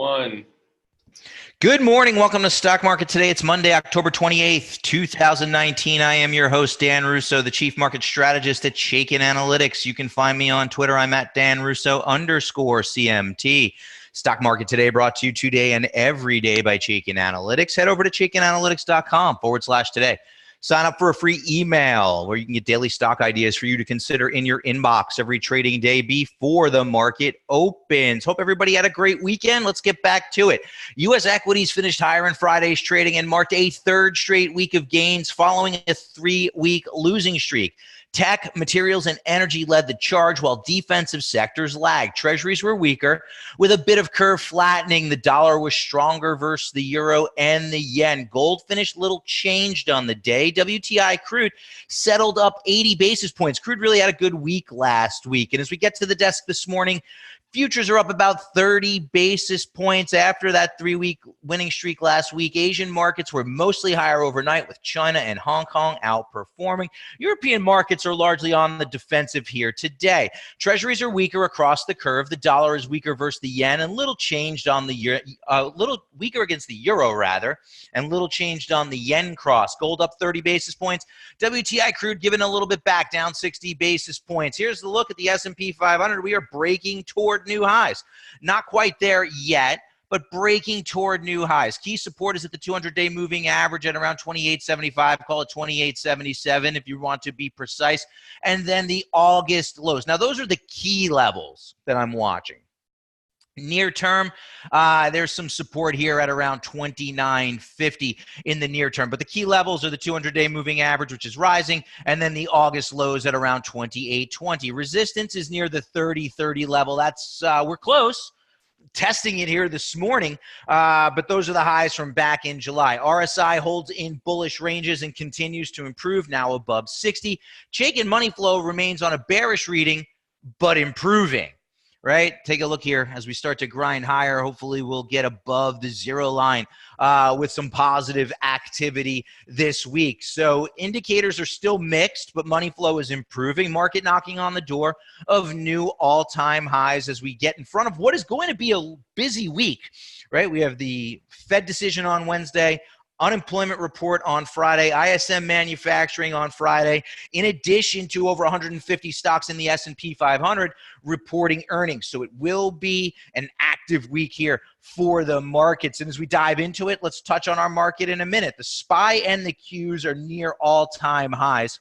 One. Good morning. Welcome to Stock Market Today. It's Monday, October 28th, 2019. I am your host, Dan Russo, the Chief Market Strategist at Chaikin Analytics. You can find me on Twitter. I'm at Dan Russo _CMT. Stock Market Today brought to you today and every day by Chaikin Analytics. Head over to chaikinanalytics.com/today. Sign up for a free email where you can get daily stock ideas for you to consider in your inbox every trading day before the market opens. Hope everybody had a great weekend. Let's get back to it. U.S. equities finished higher in Friday's trading and marked a third straight week of gains following a 3-week losing streak. Tech, materials, and energy led the charge while defensive sectors lagged. Treasuries were weaker with a bit of curve flattening. The dollar was stronger versus the euro and the yen. Gold finished little changed on the day. WTI crude settled up 80 basis points. Crude really had a good week last week. And as we get to the desk this morning, futures are up about 30 basis points after that 3-week winning streak last week. Asian markets were mostly higher overnight with China and Hong Kong outperforming. European markets are largely on the defensive here today. Treasuries are weaker across the curve. The dollar is weaker versus the yen and little changed on the little weaker against the euro rather, and little changed on the yen cross. Gold up 30 basis points. WTI crude giving a little bit back, down 60 basis points. Here's the look at the S&P 500. We are breaking toward new highs. Not quite there yet, but breaking toward new highs. Key support is at the 200-day moving average at around 28.75. Call it 28.77 if you want to be precise. And then the August lows. Now, those are the key levels that I'm watching. Near term, there's some support here at around 29.50 in the near term. But the key levels are the 200-day moving average, which is rising, and then the August lows at around 28.20. Resistance is near the 30.30 level. That's we're close. Testing it here this morning, but those are the highs from back in July. RSI holds in bullish ranges and continues to improve, now above 60. Chaikin money flow remains on a bearish reading, but improving. Right? Take a look here as we start to grind higher. Hopefully we'll get above the zero line with some positive activity this week. So indicators are still mixed, but money flow is improving. Market knocking on the door of new all-time highs as we get in front of what is going to be a busy week, right? We have the Fed decision on Wednesday, unemployment report on Friday, ISM manufacturing on Friday, in addition to over 150 stocks in the S&P 500 reporting earnings. So it will be an active week here for the markets. And as we dive into it, let's touch on our market in a minute. The SPY and the Qs are near all-time highs.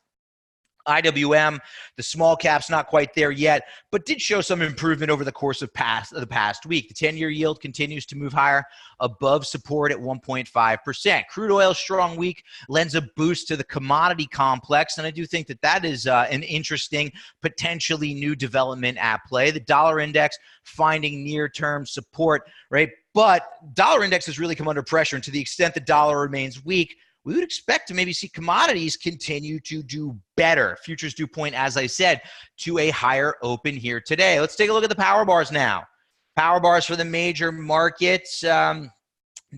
IWM, the small caps, not quite there yet, but did show some improvement over the course of the past week. The 10-year yield continues to move higher above support at 1.5%. Crude oil strong week lends a boost to the commodity complex, and I do think that that is an interesting, potentially new development at play. The dollar index finding near-term support, right? But dollar index has really come under pressure, and to the extent the dollar remains weak, we would expect to maybe see commodities continue to do better. Futures do point, as I said, to a higher open here today. Let's take a look at the power bars now. Power bars for the major markets. Dow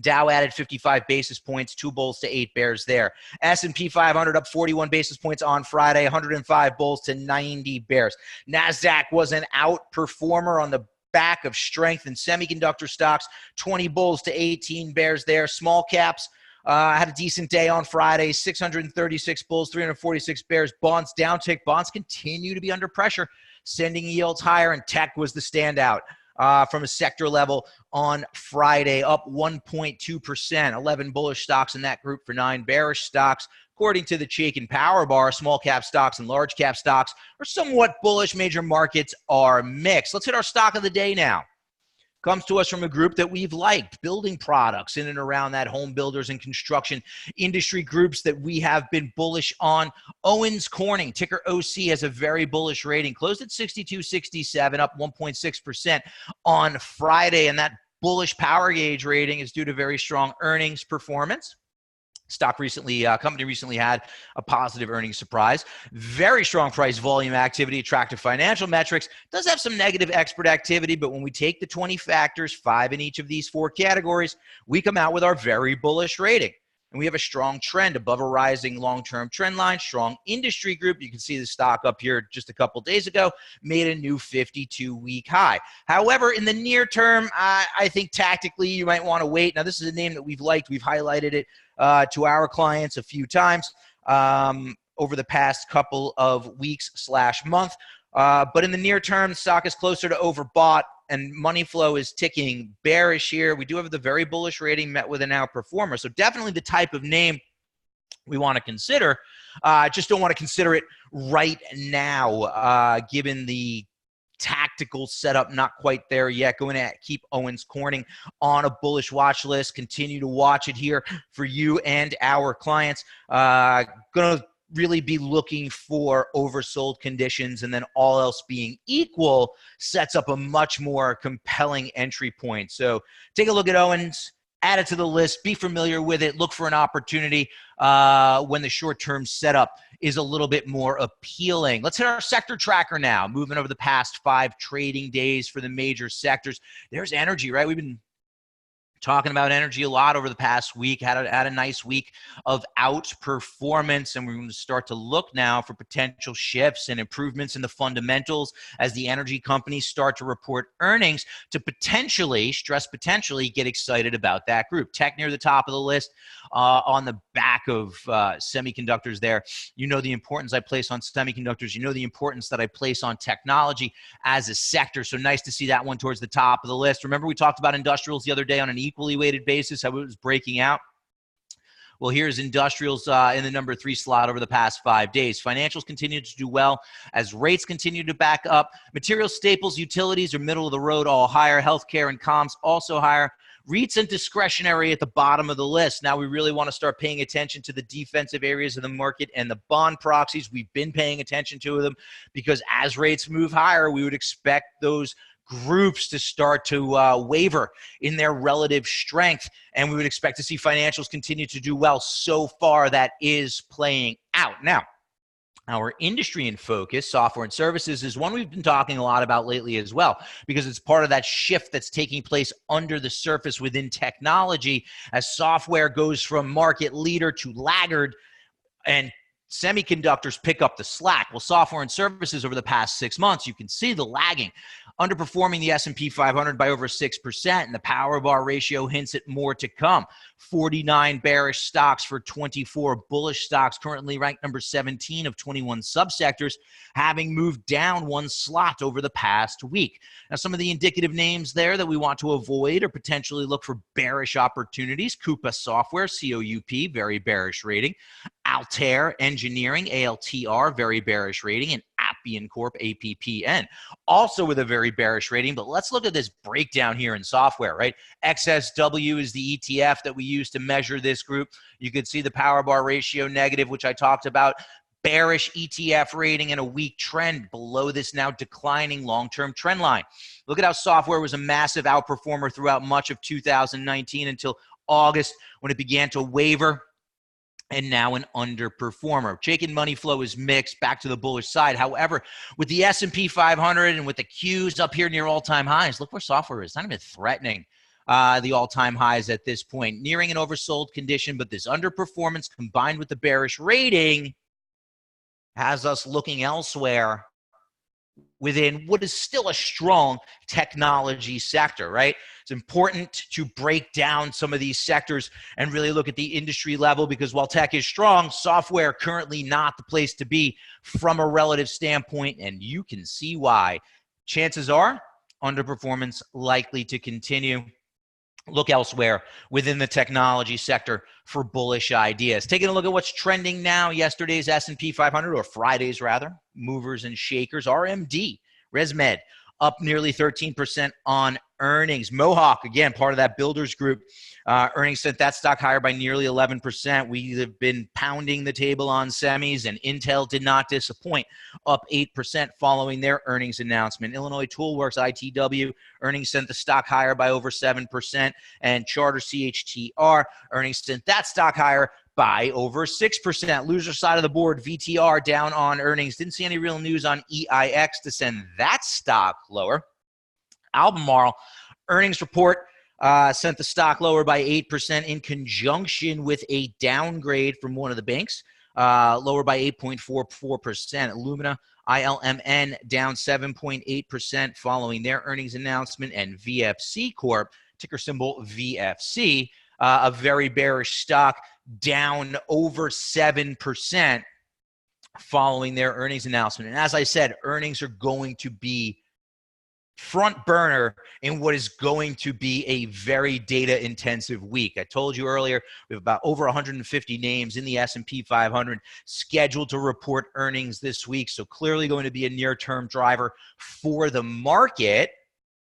added 55 basis points, 2 bulls to 8 bears there. S&P 500 up 41 basis points on Friday, 105 bulls to 90 bears. NASDAQ was an outperformer on the back of strength in semiconductor stocks, 20 bulls to 18 bears there. Small caps had a decent day on Friday, 636 bulls, 346 bears. Bonds downtick. Bonds continue to be under pressure, sending yields higher, and tech was the standout from a sector level on Friday, up 1.2%. 11 bullish stocks in that group for 9 bearish stocks. According to the Chaikin Power Bar, small cap stocks and large cap stocks are somewhat bullish. Major markets are mixed. Let's hit our stock of the day now. Comes to us from a group that we've liked, building products in and around that, home builders and construction industry groups that we have been bullish on. Owens Corning, ticker OC, has a very bullish rating, closed at 62.67, up 1.6% on Friday, and that bullish power gauge rating is due to very strong earnings performance. Company recently had a positive earnings surprise. Very strong price volume activity, attractive financial metrics. Does have some negative expert activity, but when we take the 20 factors, 5 in each of these 4 categories, we come out with our very bullish rating. and we have a strong trend above a rising long-term trend line. Strong industry group. You can see the stock up here just a couple days ago made a new 52-week high. However, in the near term, I think tactically you might want to wait. Now, this is a name that we've liked. We've highlighted it to our clients a few times over the past couple of weeks/month. But in the near term, the stock is closer to overbought and money flow is ticking bearish here. We do have the very bullish rating met with an outperformer. So definitely the type of name we want to consider. Just don't want to consider it right now, given the tactical setup not quite there yet. Going to keep Owens Corning on a bullish watch list. Continue to watch it here for you and our clients. Going to really be looking for oversold conditions, and then all else being equal sets up a much more compelling entry point. So take a look at Owens, add it to the list, be familiar with it, look for an opportunity when the short-term setup is a little bit more appealing. Let's hit our sector tracker now, moving over the past 5 trading days for the major sectors. There's energy, right? We've been talking about energy a lot over the past week, had a nice week of outperformance, and we're going to start to look now for potential shifts and improvements in the fundamentals as the energy companies start to report earnings to potentially, stress potentially, get excited about that group. Tech near the top of the list on the back of semiconductors there. You know the importance I place on semiconductors. You know the importance that I place on technology as a sector. So nice to see that one towards the top of the list. Remember we talked about industrials the other day on an equally weighted basis, how it was breaking out. Well, here's industrials in the number 3 slot over the past 5 days. Financials continue to do well as rates continue to back up. Material staples, utilities are middle of the road, all higher. Healthcare and comms also higher. REITs and discretionary at the bottom of the list. Now we really want to start paying attention to the defensive areas of the market and the bond proxies. We've been paying attention to them because as rates move higher, we would expect those groups to start to waver in their relative strength, and we would expect to see financials continue to do well. So far, that is playing out. Now, our industry in focus, software and services, is one we've been talking a lot about lately as well, because it's part of that shift that's taking place under the surface within technology as software goes from market leader to laggard and semiconductors pick up the slack. Well, software and services over the past 6 months, you can see the lagging, underperforming the S&P 500 by over 6%, and the power bar ratio hints at more to come. 49 bearish stocks for 24 bullish stocks, currently ranked number 17 of 21 subsectors, having moved down 1 slot over the past week. Now, some of the indicative names there that we want to avoid or potentially look for bearish opportunities: Coupa Software, COUP, very bearish rating; Altair Engineering, ALTR, very bearish rating; and Appian Corp, APPN, also with a very bearish rating. But let's look at this breakdown here in software, right? XSW is the ETF that we use to measure this group. You could see the power bar ratio negative, which I talked about. Bearish ETF rating and a weak trend below this now declining long-term trend line. Look at how software was a massive outperformer throughout much of 2019 until August, when it began to waver, and now an underperformer. Chaikin money flow is mixed, back to the bullish side. However, with the S&P 500 and with the Qs up here near all-time highs, look where software is. Not even threatening the all-time highs at this point. Nearing an oversold condition, but this underperformance combined with the bearish rating has us looking elsewhere within what is still a strong technology sector, right? It's important to break down some of these sectors and really look at the industry level, because while tech is strong, software currently not the place to be from a relative standpoint, and you can see why. Chances are underperformance likely to continue. Look elsewhere within the technology sector for bullish ideas. Taking a look at what's trending now, yesterday's S&P 500, or Friday's rather, movers and shakers. RMD, ResMed, up nearly 13% on earnings. Mohawk, again, part of that builders group, earnings sent that stock higher by nearly 11%. We have been pounding the table on semis, and Intel did not disappoint, up 8% following their earnings announcement. Illinois Toolworks, ITW, earnings sent the stock higher by over 7%, and Charter CHTR, earnings sent that stock higher by over 6%. Loser side of the board, VTR down on earnings. Didn't see any real news on EIX to send that stock lower. Albemarle earnings report sent the stock lower by 8% in conjunction with a downgrade from one of the banks, lower by 8.44%. Illumina, ILMN, down 7.8% following their earnings announcement, and VFC Corp, ticker symbol VFC, a very bearish stock, down over 7% following their earnings announcement. And as I said, earnings are going to be front burner in what is going to be a very data intensive week. I told you earlier, we have about over 150 names in the S&P 500 scheduled to report earnings this week. So clearly going to be a near-term driver for the market.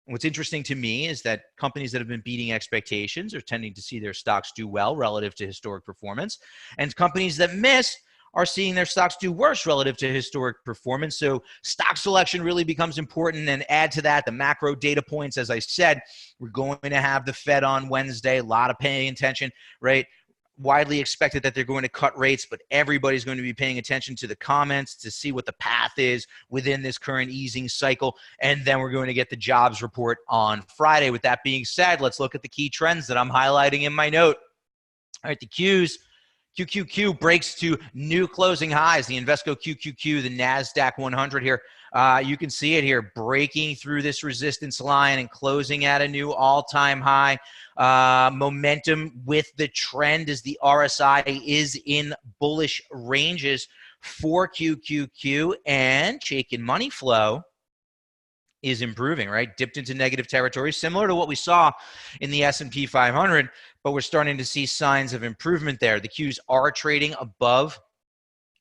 What's interesting to me is that companies that have been beating expectations are tending to see their stocks do well relative to historic performance, and companies that miss are seeing their stocks do worse relative to historic performance. So stock selection really becomes important. And add to that the macro data points. As I said, we're going to have the Fed on Wednesday, a lot of paying attention, right? Widely expected that they're going to cut rates, but everybody's going to be paying attention to the comments to see what the path is within this current easing cycle. And then we're going to get the jobs report on Friday. With that being said, let's look at the key trends that I'm highlighting in my note. All right, the Qs. QQQ breaks to new closing highs. The Invesco QQQ, the NASDAQ 100 here. You can see it here, breaking through this resistance line and closing at a new all-time high. Momentum with the trend as the RSI is in bullish ranges for QQQ, and Chaikin money flow is improving, right? Dipped into negative territory, similar to what we saw in the S&P 500, but we're starting to see signs of improvement there. The Qs are trading above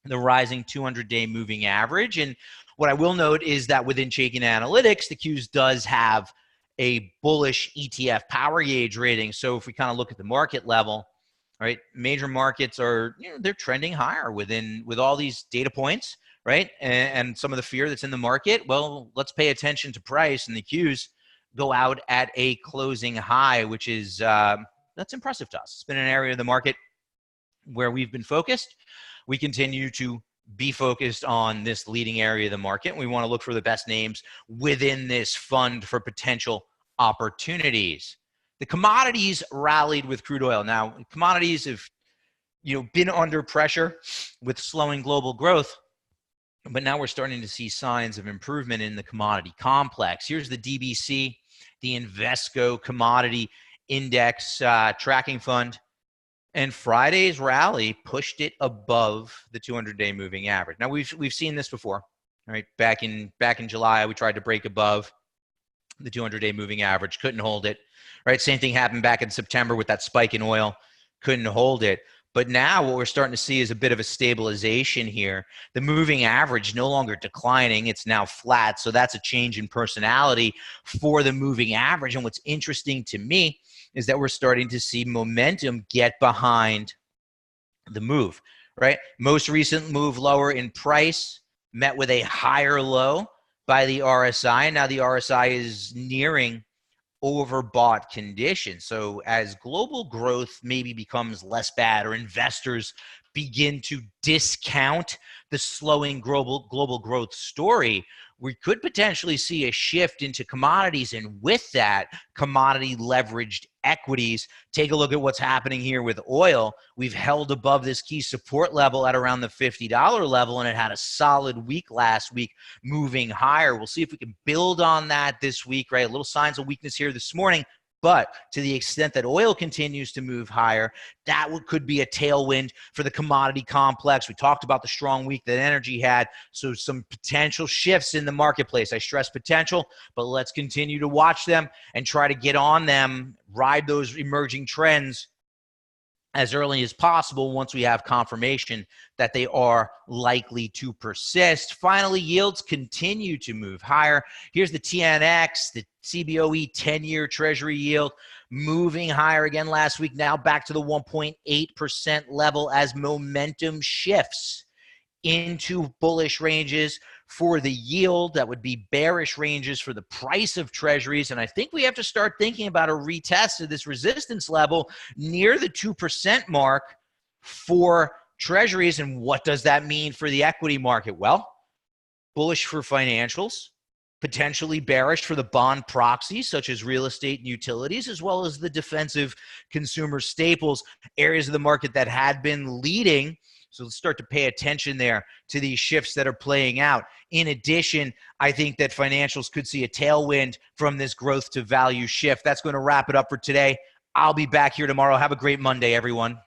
the rising 200-day moving average. And what I will note is that within Chaikin Analytics, the Qs does have a bullish ETF power gauge rating. So if we kind of look at the market level, right, major markets are, they're trending higher with all these data points, right? And some of the fear that's in the market. Well, let's pay attention to price, and the Qs go out at a closing high, which is that's impressive to us. It's been an area of the market where we've been focused. We continue to be focused on this leading area of the market. We want to look for the best names within this fund for potential opportunities. The commodities rallied with crude oil. Now, commodities have been under pressure with slowing global growth, but now we're starting to see signs of improvement in the commodity complex. Here's the DBC, the Invesco Commodity Index Tracking Fund, and Friday's rally pushed it above the 200-day moving average. Now we've seen this before, right? Back in July, we tried to break above the 200-day moving average, couldn't hold it, right? Same thing happened back in September with that spike in oil, couldn't hold it. But now what we're starting to see is a bit of a stabilization here. The moving average no longer declining. It's now flat. So that's a change in personality for the moving average. And what's interesting to me is that we're starting to see momentum get behind the move, right? Most recent move lower in price met with a higher low by the RSI. Now the RSI is nearing overbought condition. So as global growth maybe becomes less bad, or investors begin to discount the slowing global growth story, we could potentially see a shift into commodities, and with that, commodity leveraged equities. Take a look at what's happening here with oil. We've held above this key support level at around the $50 level, and it had a solid week last week, moving higher. We'll see if we can build on that this week, right? A little signs of weakness here this morning, but to the extent that oil continues to move higher, that could be a tailwind for the commodity complex. We talked about the strong week that energy had, so some potential shifts in the marketplace. I stress potential, but let's continue to watch them and try to get on them, ride those emerging trends as early as possible once we have confirmation that they are likely to persist. Finally, yields continue to move higher. Here's the TNX, the CBOE 10-year Treasury yield, moving higher again last week, now back to the 1.8% level as momentum shifts into bullish ranges for the yield. That would be bearish ranges for the price of treasuries. And I think we have to start thinking about a retest of this resistance level near the 2% mark for treasuries. And what does that mean for the equity market? Well, bullish for financials, potentially bearish for the bond proxies, such as real estate and utilities, as well as the defensive consumer staples, areas of the market that had been leading. So let's start to pay attention there to these shifts that are playing out. In addition, I think that financials could see a tailwind from this growth to value shift. That's going to wrap it up for today. I'll be back here tomorrow. Have a great Monday, everyone.